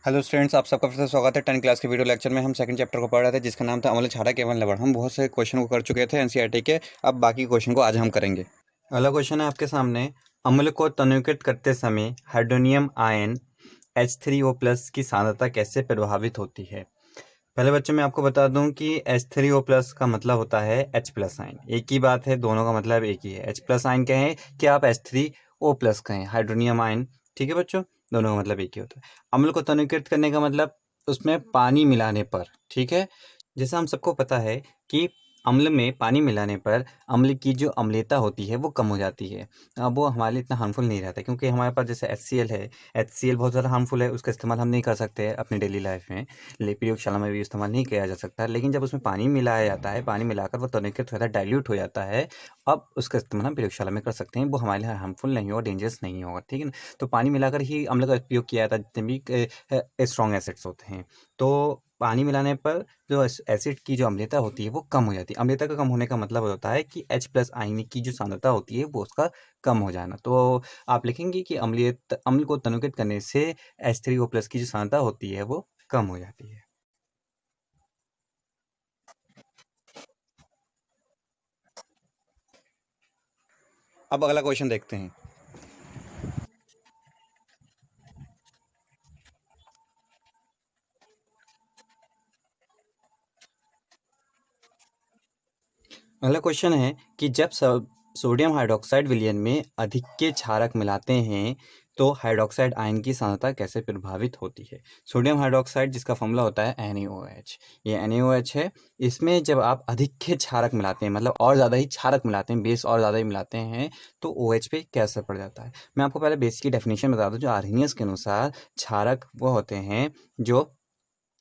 Hello students, आप सबका फिर से स्वागत है 10 क्लास के वीडियो लेक्चर में। हम सेकंड चैप्टर को पढ़ रहे थे जिसका नाम था अम्ल क्षारक एवं लवण। हम बहुत से क्वेश्चन को कर चुके थे एनसीईआरटी के। अब बाकी क्वेश्चन को आज हम करेंगे। अगला क्वेश्चन है आपके सामने। अम्ल को तनुकृत करते समय हाइड्रोनियम आयन H3O+ की सांद्रता कैसे प्रभावित होती है। पहले बच्चों मैं आपको बता दूं कि H3O+ का मतलब होता है H+ आयन। एक ही बात है, दोनों का मतलब एक ही है। H+ आयन कहें कि आप H3O+ कहें, हाइड्रोनियम आयन। ठीक है बच्चों, दोनों का मतलब एक ही होता है। अम्ल को तनुकृत करने का मतलब उसमें पानी मिलाने पर। ठीक है, जैसा हम सबको पता है कि अम्ल में पानी मिलाने पर अम्ल की जो अम्लीयता होती है वो कम हो जाती है। अब वो हमारे लिए इतना हार्मफुल नहीं रहता, क्योंकि हमारे पास जैसे HCl है। HCl बहुत ज़्यादा हार्मफुल है, उसका इस्तेमाल हम नहीं कर सकते अपनी डेली लाइफ में, प्रयोगशाला में भी इस्तेमाल नहीं किया जा सकता। लेकिन जब उसमें पानी मिलाया जाता है, पानी मिलाकर वो तनुकृत हो जाता है, डाइल्यूट हो जाता है, अब उसका इस्तेमाल हम प्रयोगशाला में कर सकते हैं। वो हमारे लिए हार्मफुल नहीं होगा, डेंजरस नहीं होगा। ठीक है ना। तो पानी मिलाकर ही अम्ल का उपयोग किया जाता है जितने भी स्ट्रॉन्ग एसिड्स होते हैं। तो पानी मिलाने पर जो एसिड की जो अम्लीयता होती है वो कम हो जाती है। अम्लीयता का कम होने का मतलब होता है कि H+ आयन की जो सांद्रता होती है वो उसका कम हो जाना। तो आप लिखेंगे कि अम्ल को तनुकृत करने से H3O+ की जो सांद्रता होती है वो कम हो जाती है। अब अगला क्वेश्चन देखते हैं। अगला क्वेश्चन है कि जब सब सोडियम हाइड्रोक्साइड विलयन में अधिक के क्षारक मिलाते हैं तो हाइड्रोक्साइड आयन की सांद्रता कैसे प्रभावित होती है। सोडियम हाइड्रोक्साइड जिसका फॉर्मूला होता है NaOH, ये NaOH है। इसमें जब आप अधिक के क्षारक मिलाते हैं, मतलब और ज़्यादा ही क्षारक मिलाते हैं, बेस और ज़्यादा ही मिलाते हैं, तो OH पे क्या असर पड़ जाता है। मैं आपको पहले बेस की डेफिनेशन बता दूं। जो आर्हेनियस के अनुसार क्षारक वो होते हैं जो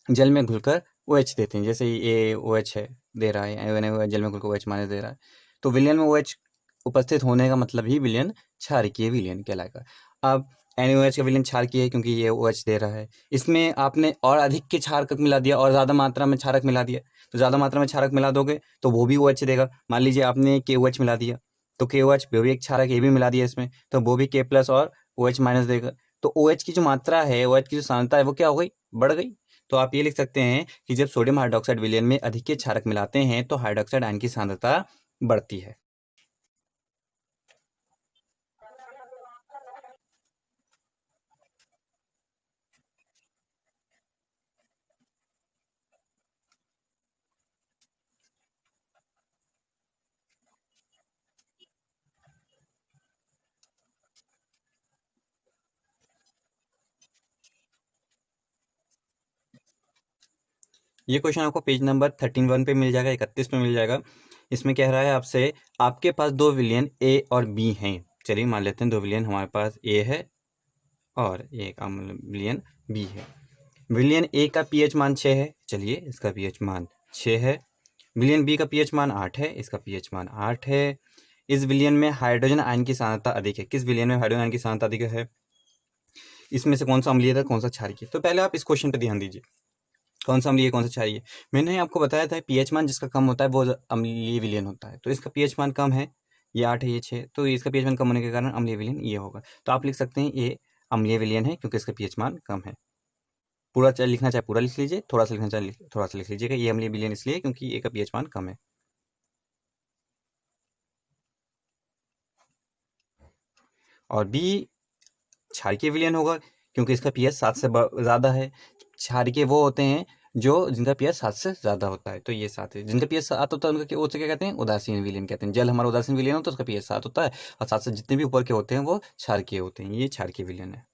जल में घुलकर OH देते हैं। जैसे ये OH है, दे रहा है, जल में घुलकर OH माइनस दे रहा है। तो विलयन में OH उपस्थित होने का मतलब ही विलयन क्षारकीय विलयन कहलाएगा। अब NaOH का विलयन क्षारकीय है क्योंकि ये OH दे रहा है। इसमें आपने और अधिक के क्षारक मिला दिया और ज़्यादा मात्रा में क्षारक मिला दिया, तो ज़्यादा मात्रा में क्षारक मिला दोगे तो वो भी OH देगा। मान लीजिए आपने KOH मिला दिया, तो KOH वो भी एक क्षारक, ये भी मिला दिया इसमें, तो वो भी K+ और OH माइनस देगा। तो OH की जो मात्रा है, OH की जो सांद्रता है वो क्या हो गई, बढ़ गई। तो आप ये लिख सकते हैं कि जब सोडियम हाइड्रोक्साइड विलयन में अधिक के क्षारक मिलाते हैं तो हाइड्रोक्साइड आयन की सांद्रता बढ़ती है। ये क्वेश्चन आपको पेज नंबर 31 पे मिल जाएगा, 31 पे मिल जाएगा। इसमें कह रहा है आपसे, आपके पास दो विलयन ए और बी हैं। चलिए मान लेते हैं दो विलयन हमारे पास ए है और एक विलयन बी है। विलयन ए का पीएच मान 6 है, चलिए इसका पीएच मान 6 है। विलयन बी का पीएच मान 8 है, इसका पीएच मान 8 है। इस विलयन में हाइड्रोजन आयन की सांद्रता अधिक है। किस विलयन में हाइड्रोजन आयन की सांद्रता अधिक है? इसमें से कौन सा अम्लीय था, कौन सा क्षारीय? तो पहले आप इस क्वेश्चन पे ध्यान दीजिए, कौन सा अम्लीय कौन सा क्षारीय। मैंने आपको बताया था पीएच मान जिसका कम होता है वो अम्लीय विलयन होता है। तो इसका पीएच मान कम है, ये 8 है, ये 6, तो इसका पीएच मान कम होने के कारण अम्लीय विलयन ये होगा। तो आप लिख सकते हैं ये अम्लीय विलयन है क्योंकि इसका पीएच मान कम है। पूरा चाहे लिखना चाहे पूरा लिख लीजिए, थोड़ा सा लिखना चाहे थोड़ा सा लिख लीजिएगा। ये अम्लीय विलयन इसलिए क्योंकि ए का पीएच मान कम है। और बी क्षारीय विलयन होगा क्योंकि इसका पीएच 7 से ज़्यादा है। क्षारीय वो होते हैं जो जिनका पीएच 7 से ज़्यादा होता है, तो ये 7 है। जिनका पीएच 7 होता है उनका उसे क्या कहते हैं, उदासीन विलयन कहते हैं। जल हमारा उदासीन विलयन हो तो उसका पीएच 7 होता है, और 7 से जितने भी ऊपर के होते हैं वो क्षारीय होते हैं। ये क्षारीय विलयन है।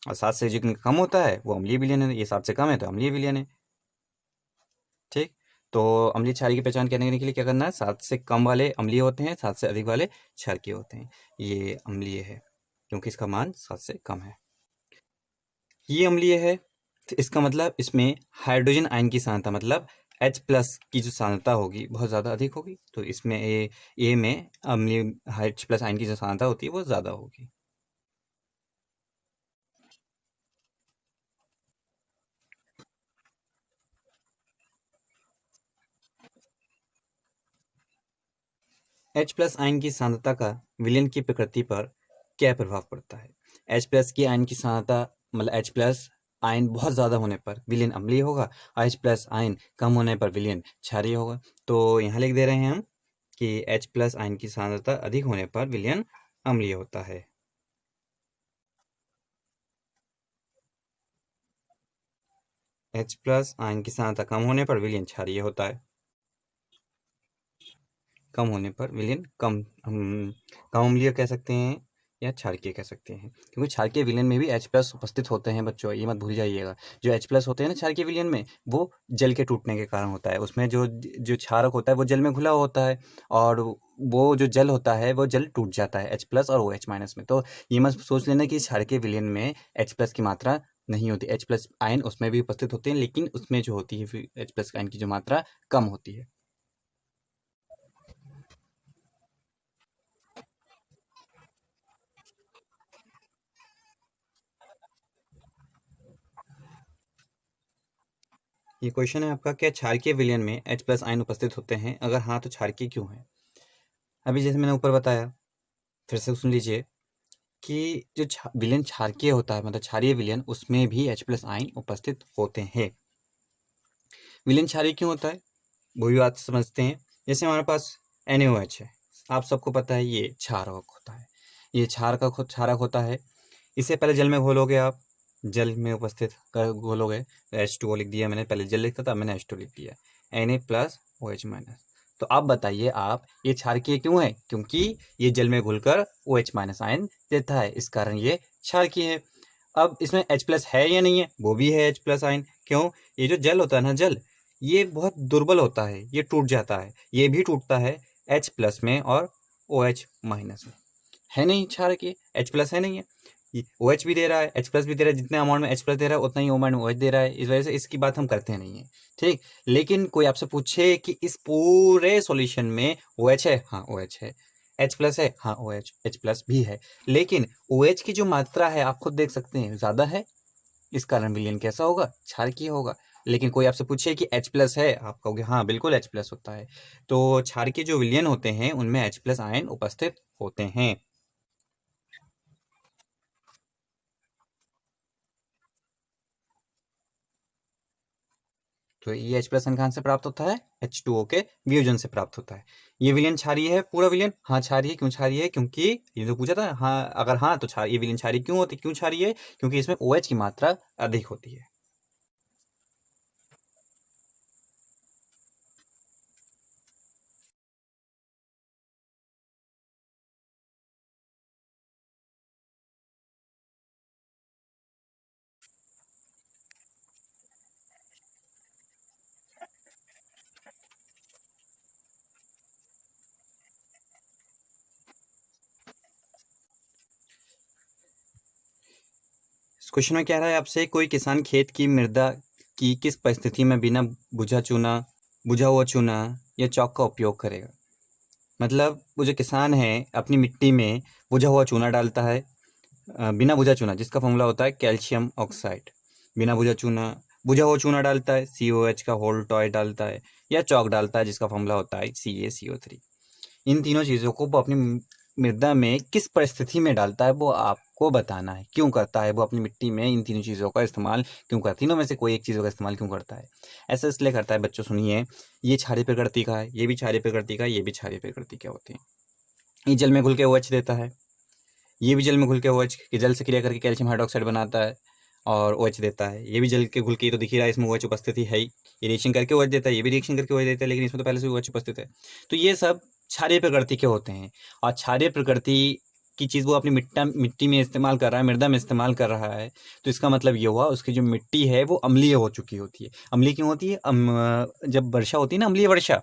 और 7 से जिनका कम होता है वो अम्लीय विलयन है। ये 7 से कम है तो अम्लीय विलयन है। ठीक। तो अम्लीय क्षारीय की पहचान करने के लिए क्या करना है, 7 से कम वाले अम्लीय होते हैं, 7 से अधिक वाले क्षारीय होते हैं। ये अम्लीय है क्योंकि इसका मान 7 से कम है। ये अम्लीय है तो इसका मतलब इसमें हाइड्रोजन आयन की सांद्रता, मतलब H+ की जो सांद्रता होगी बहुत ज़्यादा अधिक होगी। तो इसमें ए में अम्लीय H+ आयन की जो सांद्रता होती है वो ज़्यादा होगी। H+ आयन की सांद्रता का विलयन की प्रकृति पर क्या प्रभाव पड़ता है। H प्लस की आयन की सांद्रता मतलब H प्लस आयन बहुत ज़्यादा होने पर विलयन अम्लीय होगा, H प्लस आयन कम होने पर विलयन क्षारीय होगा। तो यहाँ लिख दे रहे हैं हम कि H प्लस आयन की सांद्रता अधिक होने पर विलयन अम्लीय होता है। H प्लस आयन की सांद्रता कम होने पर विलयन क्षारीय होता है। कम होने पर विलयन कम अम्लीय कह सकते हैं या क्षारकीय कह सकते हैं, क्योंकि क्षारकीय विलयन में भी H प्लस उपस्थित होते हैं बच्चों, ये मत भूल जाइएगा। जो H प्लस होते हैं ना क्षारकीय विलयन में, वो जल के टूटने के कारण होता है। उसमें जो जो क्षारक होता है वो जल में घुला होता है, और वो जो जल होता है वो जल टूट जाता है H प्लस और OH माइनस में। तो ये मत सोच लेना कि क्षारकीय विलयन में H प्लस की मात्रा नहीं होती। H प्लस आयन उसमें भी उपस्थित होते हैं, लेकिन उसमें जो होती है फिर H प्लस आयन की जो मात्रा कम होती है। ये क्वेश्चन है आपका, क्या क्षारकीय विलयन में H प्लस आयन उपस्थित होते हैं? अगर हाँ तो क्षारकीय क्यों है? अभी जैसे मैंने ऊपर बताया, फिर से सुन लीजिए कि जो विलयन क्षारकीय होता है मतलब क्षारीय विलयन, उसमें भी H प्लस आयन उपस्थित होते हैं। विलयन क्षारीय क्यों होता है वो भी बात समझते हैं। जैसे हमारे पास NaOH है, आप सबको पता है ये क्षारक होता है। ये क्षारक होता है। इसे पहले जल में घोलोगे आप, जल में उपस्थित घोलोगे तो H2O लिख दिया मैंने, पहले जल लिखता था मैंने H2 लिख दिया, Na प्लस OH माइनस। तो अब बताइए आप, ये क्षारकीय क्यों है? क्योंकि ये जल में घुलकर OH माइनस आयन देता है, इस कारण ये क्षारकीय है। अब इसमें H प्लस है या नहीं है? वो भी है H प्लस आयन। क्यों? ये जो जल होता है ना, जल ये बहुत दुर्बल होता है, ये टूट जाता है। ये भी टूटता है H प्लस में और OH माइनस में। है नहीं क्षारकीय, H प्लस है नहीं है। OH भी दे रहा है, H प्लस भी दे रहा है, जितने अमाउंट में H प्लस दे रहा है उतना ही अमाउंट में OH दे रहा है। इस वजह से इसकी बात हम करते नहीं है, ठीक। लेकिन कोई आपसे पूछे कि इस पूरे सॉल्यूशन में OH है? हाँ OH है। H प्लस है? हाँ OH H प्लस भी है। लेकिन OH की जो मात्रा है आप खुद देख सकते हैं ज़्यादा है, इस कारण विलयन कैसा होगा? क्षारकीय होगा। लेकिन कोई आपसे पूछे कि H प्लस है, आप कहोगे हाँ बिल्कुल H प्लस होता है। तो क्षारकीय जो विलयन होते हैं उनमें H प्लस आयन उपस्थित होते हैं। तो ये H प्लस कहाँ से प्राप्त होता है? H2O के वियोजन से प्राप्त होता है। ये विलयन क्षारीय है पूरा विलयन? हाँ क्षारीय है। क्यों क्षारीय है? क्योंकि ये तो पूछा था। हाँ अगर हाँ तो ये विलयन क्षारीय क्यों होती है? क्यों क्षारीय है? क्योंकि इसमें OH की मात्रा अधिक होती है। इस क्वेश्चन में कह रहा है आपसे, कोई किसान खेत की मृदा की किस परिस्थिति में बिना बुझा हुआ चूना या चौक का उपयोग करेगा? मतलब वो जो किसान है अपनी मिट्टी में बुझा हुआ चूना डालता है, बिना बुझा चूना जिसका फॉर्मूला होता है कैल्शियम ऑक्साइड, बिना बुझा हुआ चूना डालता है, COH का होल टॉय डालता है, या चौक डालता है जिसका फॉर्मूला होता है CaCO3। इन तीनों चीज़ों को वो अपनी मृदा में किस परिस्थिति में डालता है वो आपको बताना है। क्यों करता है वो अपनी मिट्टी में इन तीनों चीज़ों का इस्तेमाल क्यों करता है? तीनों में से कोई एक चीज़ों का इस्तेमाल क्यों करता है? ऐसा इसलिए करता है बच्चों, सुनिए। ये क्षारीय प्रकृति का है, ये भी क्षारीय प्रकृति का, ये भी क्षारीय प्रकृति के होते हैं। ये जल में घुल के OH देता है, ये भी जल में घुल के OH के जल से क्रिया करके कैल्शियम हाइड्रोक्साइड बनाता है और OH देता है। ये भी जल के घुल के, तो दिख ही रहा है इसमें OH उपस्थिति है ही। ये रिएक्शन करके OH देता है, ये भी रिएक्शन करके OH देता है, लेकिन इसमें तो पहले से OH उपस्थित है। तो ये सब क्षारीय प्रकृति के होते हैं। और क्षारीय प्रकृति की चीज़ वो अपनी मिट्टी में इस्तेमाल कर रहा है, मृदा में इस्तेमाल कर रहा है, तो इसका मतलब ये हुआ उसकी जो मिट्टी है वो अम्लीय हो चुकी होती है। अम्लीय क्यों होती है? जब वर्षा होती है ना, अम्लीय वर्षा,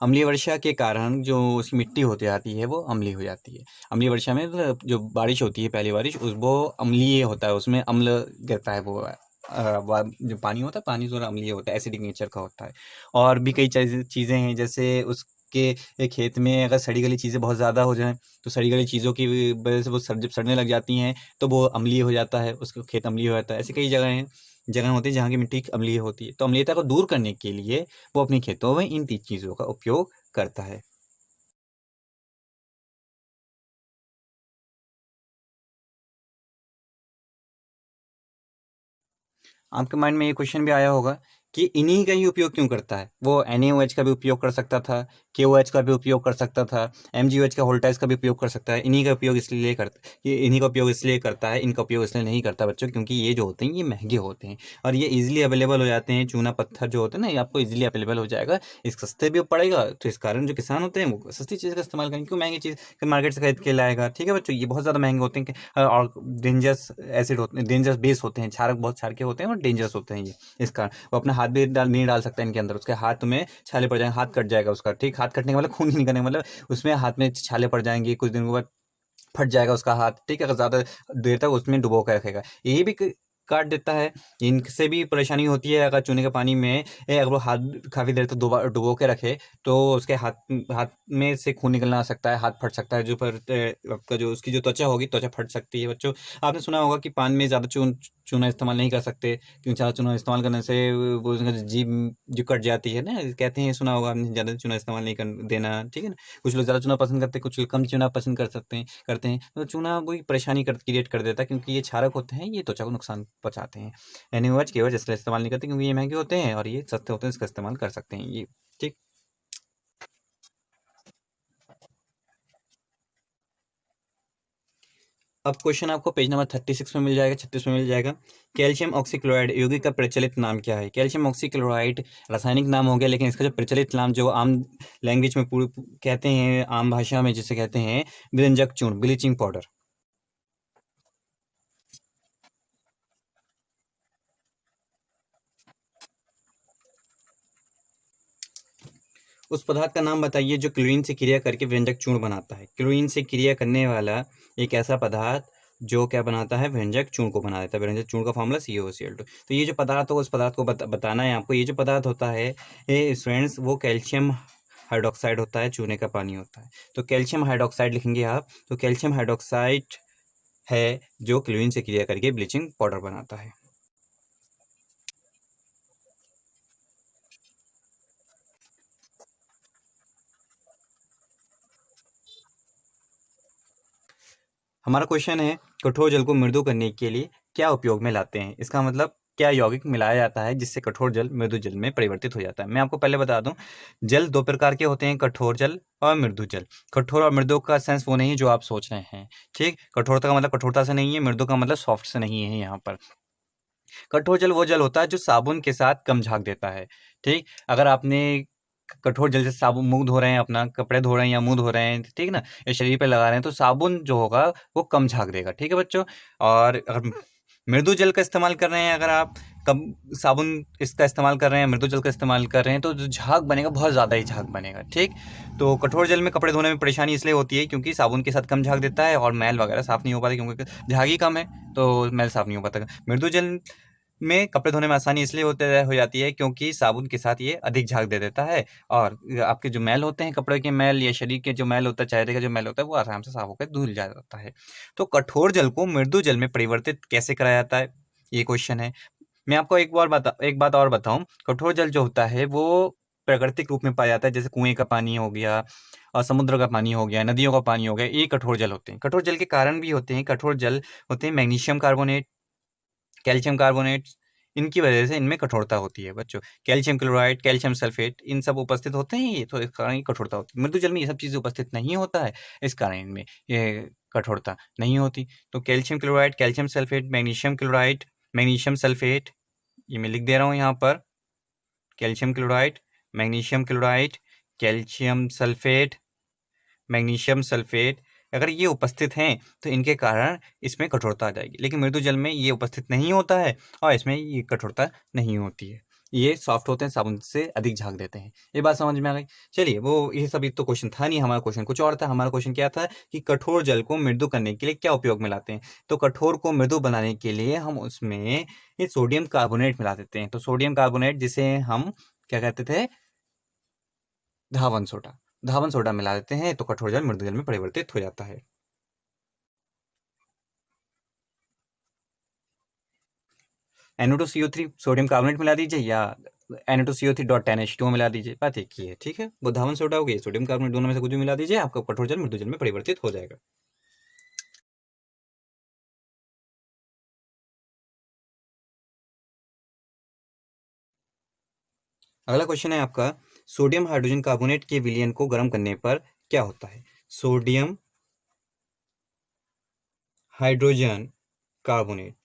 अम्लीय वर्षा के कारण जो उसकी मिट्टी होती जाती है वो अम्लीय हो जाती है। अम्लीय वर्षा में मतलब जो बारिश होती है, पहली बारिश, वो अम्लीय होता है, उसमें अम्ल गिरता है। वो जो पानी होता है, पानी थोड़ा अम्लीय होता है, एसिडिक नेचर का होता है। और भी कई चीज़ें हैं, जैसे उसके खेत में अगर सड़ी गली चीज़ें बहुत ज़्यादा हो जाएं, तो सड़ी गली चीज़ों की वजह से वो जब सड़ने लग जाती हैं तो वो अम्लीय हो जाता है, उसका खेत अम्लीय हो जाता है। ऐसी कई जगह होती है जहाँ की मिट्टी अम्लीय होती है। तो अम्लीयता को दूर करने के लिए वो अपने खेतों में इन 3 चीज़ों का उपयोग करता है। आपके माइंड में ये क्वेश्चन भी आया होगा कि इन्हीं का ही उपयोग क्यों करता है। वो NaOH का भी उपयोग कर सकता था, KOH का भी उपयोग कर सकता था, MgOH का वोल्टाइज का भी उपयोग कर सकता है। इन्हीं का उपयोग इसलिए करता ये इन्हीं का उपयोग इसलिए करता है, इनका उपयोग इसलिए नहीं करता बच्चों, क्योंकि ये जो होते हैं ये महंगे होते हैं और ये इजीली अवेलेबल हो जाते हैं। चूना पत्थर जो होते हैं ना, ये आपको इजीली अवेलेबल हो जाएगा, इस सस्ते भी पड़ेगा, तो इस कारण जो किसान होते हैं वो सस्ती चीज़ का इस्तेमाल करेंगे। क्यों महंगी चीज़ मार्केट से खरीद के लाएगा। ठीक है बच्चों, ये बहुत ज़्यादा महंगे होते हैं और डेंजरस एसिड होते हैं, डेंजरस बेस होते हैं, क्षारक बहुत क्षार के होते हैं और डेंजरस होते हैं ये। इस कारण वो अपना हाथ भी नहीं डाल सकता इनके अंदर, उसके हाथ में छाले पड़ जाएंगे, हाथ कट जाएगा उसका। ठीक, हाथ कटने का मतलब खून ही निकलने का मतलब उसमें हाथ में छाले पड़ जाएंगे, कुछ दिन के बाद फट जाएगा उसका हाथ। ठीक है, अगर ज़्यादा देर तक उसमें डुबो कर रखेगा, ये भी काट देता है। इनसे भी परेशानी होती है अगर चूने के पानी में अगर वो हाथ काफ़ी देर तक डुबो के रखे तो उसके हाथ हाथ में से खून निकलना आ सकता है, हाथ फट सकता है, जो पर आपका जो उसकी जो त्वचा होगी, त्वचा फट सकती है बच्चों। आपने सुना होगा कि पान में ज़्यादा चूना इस्तेमाल नहीं कर सकते, क्योंकि ज़्यादा चूना इस्तेमाल करने से वो जीभ जो कट जाती है ना, कहते हैं, सुना होगा आपने, ज़्यादा चूना इस्तेमाल नहीं कर देना। ठीक है ना, कुछ लोग ज़्यादा चूना पसंद करते हैं, कुछ लोग कम चूना पसंद करते हैं। तो चूना वही परेशानी क्रिएट कर देता है, क्योंकि ये क्षारक होते हैं, ये त्वचा को नुकसान पहुंचाते हैं। NaOH KOH इसलिए इस्तेमाल नहीं करते क्योंकि ये महंगे होते हैं और ये सस्ते होते हैं, इसका इस्तेमाल कर सकते हैं ये। ठीक। अब क्वेश्चन आपको पेज नंबर 36 में मिल जाएगा, 36 में मिल जाएगा। कैल्शियम ऑक्सीक्लोराइड यौगिक का प्रचलित नाम क्या है। कैल्शियम ऑक्सीक्लोराइड रासायनिक नाम हो गया, लेकिन इसका जो प्रचलित नाम जो आम लैंग्वेज में कहते हैं, आम भाषा में जिसे कहते हैं विरंजक चूर्ण, ब्लीचिंग पाउडर। उस पदार्थ का नाम बताइए जो क्लोरीन से क्रिया करके व्यंजक चूर्ण बनाता है। क्लोरीन से क्रिया करने वाला एक ऐसा पदार्थ जो क्या बनाता है, व्यंजक चूर्ण को बना देता है। व्यंजक चूर्ण का फॉर्मूला CaOCl2। तो ये जो पदार्थ होगा उस पदार्थ को बताना है आपको। ये जो पदार्थ होता है स्टूडेंट्स, वो कैल्शियम हाइड्रोक्साइड होता है, चूने का पानी होता है। तो कैल्शियम हाइड्रोक्साइड लिखेंगे आप, तो कैल्शियम हाइड्रोक्साइड है जो क्लोरीन से क्रिया करके ब्लीचिंग पाउडर बनाता है। हमारा क्वेश्चन है, कठोर जल को मृदु करने के लिए क्या उपयोग में लाते हैं। इसका मतलब क्या यौगिक मिलाया जाता है जिससे कठोर जल मृदु जल में परिवर्तित हो जाता है। मैं आपको पहले बता दूं, जल दो प्रकार के होते हैं, कठोर जल और मृदु जल। कठोर और मृदु का सेंस वो नहीं है जो आप सोच रहे हैं। ठीक, कठोरता का मतलब कठोरता से नहीं है, मृदु का मतलब सॉफ्ट से नहीं है। यहाँ पर कठोर जल वो जल होता है जो साबुन के साथ कम झाग देता है। ठीक, अगर आपने कठोर जल से साबुन मुंह धो रहे हैं, अपना कपड़े धो रहे हैं या मुंह धो रहे हैं, ठीक ना, या शरीर पे लगा रहे हैं, तो साबुन जो होगा वो कम झाग देगा। ठीक है बच्चों। और अगर मृदु जल का इस्तेमाल कर रहे हैं, अगर आप कम साबुन इसका इस्तेमाल कर रहे हैं, मृदु जल का इस्तेमाल कर रहे हैं, तो जो झाग बनेगा बहुत ज़्यादा ही झाग बनेगा। ठीक, तो कठोर जल में कपड़े धोने में परेशानी इसलिए होती है क्योंकि साबुन के साथ कम झाग देता है और मैल वगैरह साफ़ नहीं हो पाती, क्योंकि झाग ही कम है तो मैल साफ़ नहीं हो पाता। मृदु जल में कपड़े धोने में आसानी इसलिए हो जाती है क्योंकि साबुन के साथ ये अधिक झाग दे देता है और आपके जो मैल होते हैं, कपड़े के मैल या शरीर के जो मैल होता है, चेहरे का जो मैल होता है, वो आराम से साफ होकर धुल जाता है। तो कठोर जल को मृदु जल में परिवर्तित कैसे कराया जाता है, ये क्वेश्चन है। मैं आपको एक बात और बताऊं, कठोर जल जो होता है वो प्राकृतिक रूप में पाया जाता है, जैसे कुएं का पानी हो गया और समुद्र का पानी हो गया, नदियों का पानी हो गया, ये कठोर जल होते हैं। कठोर जल के कारण भी होते हैं, कठोर जल होते हैं मैग्नीशियम कार्बोनेट, कैल्शियम कार्बोनेट, इनकी वजह से इनमें कठोरता होती है बच्चों। कैल्शियम क्लोराइड, कैल्शियम सल्फेट, इन सब उपस्थित होते हैं ये, तो इस कारण ये कठोरता होती है। मृदु जल में ये सब चीज़ें उपस्थित नहीं होता है, इस कारण इनमें ये कठोरता नहीं होती। तो calcium chloride, calcium sulphate, magnesium chloride, magnesium sulphate, ये मैं लिख दे रहा हूँ यहाँ पर, calcium chloride, magnesium chloride, calcium sulphate, magnesium sulphate, अगर ये उपस्थित हैं तो इनके कारण इसमें कठोरता आ जाएगी। लेकिन मृदु जल में ये उपस्थित नहीं होता है और इसमें ये कठोरता नहीं होती है। ये सॉफ्ट होते हैं, साबुन से अधिक झाग देते हैं। ये बात समझ में आ गई। चलिए, वो ये सब तो क्वेश्चन था नहीं, हमारा क्वेश्चन कुछ और था। हमारा क्वेश्चन क्या था कि कठोर जल को मृदु करने के लिए क्या उपयोग में लाते हैं। तो कठोर को मृदु बनाने के लिए हम उसमें ये सोडियम कार्बोनेट मिला देते हैं। तो सोडियम कार्बोनेट जिसे हम क्या कहते थे, धावन सोडा, धावन सोडा मिला देते हैं, तो कठोर जल मृदु जल में परिवर्तित हो जाता है। NO2CO3 सोडियम कार्बोनेट मिला दीजिए या NO2CO3.10H2O मिला दीजिए, बात एक ही है। ठीक है, वो धावन सोडा हो गई, सोडियम कार्बोनेट, दोनों में से कुछ भी मिला दीजिए, आपका कठोर जल मृदु जल में परिवर्तित हो जाएगा। अगला क्वेश्चन है आपका, सोडियम हाइड्रोजन कार्बोनेट के विलयन को गर्म करने पर क्या होता है? सोडियम हाइड्रोजन कार्बोनेट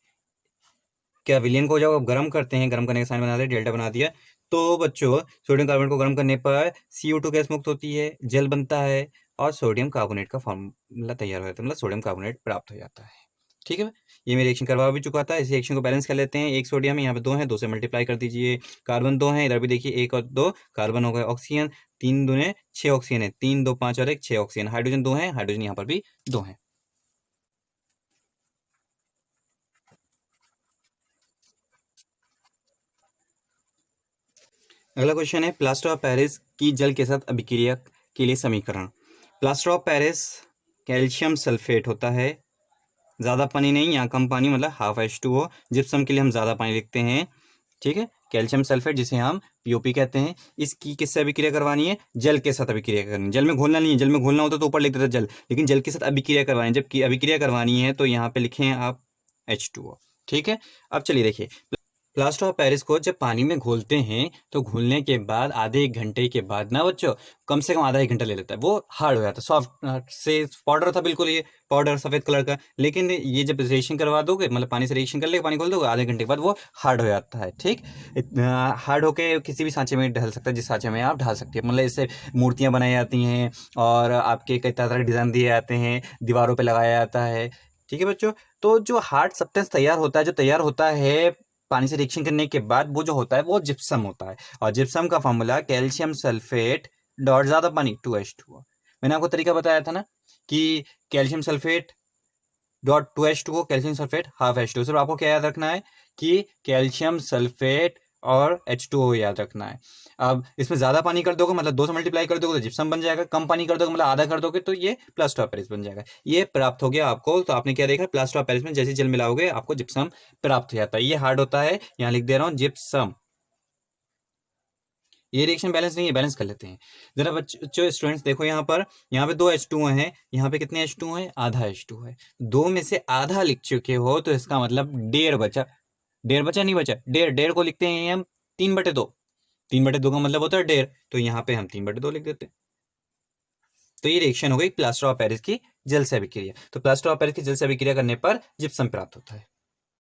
क्या विलयन को जब आप गर्म करते हैं, गर्म करने का साइन बना दिया, डेल्टा बना दिया, तो बच्चों सोडियम कार्बोनेट को गर्म करने पर CO2 गैस मुक्त होती है, जल बनता है और सोडियम कार्बोनेट का फॉर्मूला तैयार हो जाता है, मतलब सोडियम कार्बोनेट प्राप्त हो जाता है। ठीक है, ये मैं रिएक्शन करवा भी चुका था। इस रिएक्शन को बैलेंस कर लेते हैं। एक सोडियम है, यहाँ पे 2 है, 2 से मल्टीप्लाई कर दीजिए। कार्बन 2 है, इधर भी देखिए 1 और 2 कार्बन हो गए ऑक्सीजन, 3 दूने 6 ऑक्सीजन है, 3 2 5 और 1 6 ऑक्सीजन। हाइड्रोजन 2 है, हाइड्रोजन यहाँ पर भी 2 है। अगला क्वेश्चन है, प्लास्टर ऑफ पेरिस की जल के साथ अभिक्रिया के लिए समीकरण। Plaster of Paris calcium sulphate होता है, ज़्यादा पानी नहीं, यहाँ कम पानी, मतलब हाफ H2O। जिप्सम के लिए हम ज़्यादा पानी लिखते हैं। ठीक है, कैल्शियम सल्फेट जिसे हम POP कहते हैं। इसकी किससे अभिक्रिया करवानी है? जल के साथ अभिक्रिया करनी है। जल में घोलना नहीं है, जल में घोलना होता तो ऊपर लिख देता जल, लेकिन जल के साथ अभिक्रिया करवानी है। जब अभिक्रिया करवानी है तो यहाँ पे लिखें आप H2O। ठीक है, अब चलिए देखिए, प्लास्टर ऑफ पेरिस को जब पानी में घोलते हैं तो घोलने के बाद आधे 1 घंटे के बाद ना बच्चों, कम से कम आधा 1 घंटा ले लेता है, वो हार्ड हो जाता है, सॉफ्ट से पाउडर था बिल्कुल, ये पाउडर सफ़ेद कलर का। लेकिन ये जब रिएक्शन करवा दोगे, मतलब पानी से रिएक्शन कर लेके पानी खोल दोगे, आधे घंटे के बाद वो हार्ड हो जाता है। ठीक, हार्ड होके किसी भी सांचे में ढल सकता है, जिस सांचे में आप ढाल सकते हैं। मतलब इससे मूर्तियाँ बनाई जाती हैं और आपके कई तरह के डिज़ाइन दिए जाते हैं, दीवारों पर लगाया जाता है। ठीक है बच्चों, तो जो हार्ड सब्सटेंस तैयार होता है, जो तैयार होता है पानी से रिएक्शन करने के बाद, वो जो होता है वो जिप्सम होता है। और जिप्सम का फॉर्मूला कैल्शियम सल्फेट डॉट ज़्यादा पानी 2H2O। मैंने आपको तरीका बताया था ना कि calcium sulphate dot 2H2O, calcium sulphate half H2O। सिर्फ आपको क्या याद रखना है कि कैल्शियम सल्फेट और H2O याद रखना है। अब इसमें ज़्यादा पानी कर दोगे, मतलब 2 से मल्टीप्लाई कर दोगे तो जिप्सम बन जाएगा। कम पानी कर दोगे, मतलब आधा कर दोगे, तो ये प्लास्टर ऑफ पेरिस बन जाएगा। ये प्राप्त हो गया आपको। तो आपने क्या देखा, प्लास्टर ऑफ पेरिस में जैसे जल मिलाओगे आपको जिप्सम प्राप्त हो जाता है। ये हार्ड होता है, यहाँ लिख दे रहा हूँ जिप्सम। ये रिएक्शन बैलेंस नहीं है, बैलेंस कर लेते हैं जरा बच्चों। स्टूडेंट्स देखो, यहाँ पे 2 H2O हैं, यहाँ पे कितने H2O हैं? आधा H2O है। 2 में से आधा लिख चुके हो तो इसका मतलब 1.5 बचा। 1.5 बचा, नहीं बचा, 1.5 को लिखते हैं हम 3/2। 3/2 का मतलब होता है 1.5, तो यहाँ पे हम 3/2 लिख देते हैं। तो ये रिएक्शन हो गई प्लास्टर ऑफ पेरिस की जल से अभिक्रिया। तो प्लास्टर ऑफ पेरिस की जल से अभिक्रिया करने पर जिप्सम प्राप्त होता है।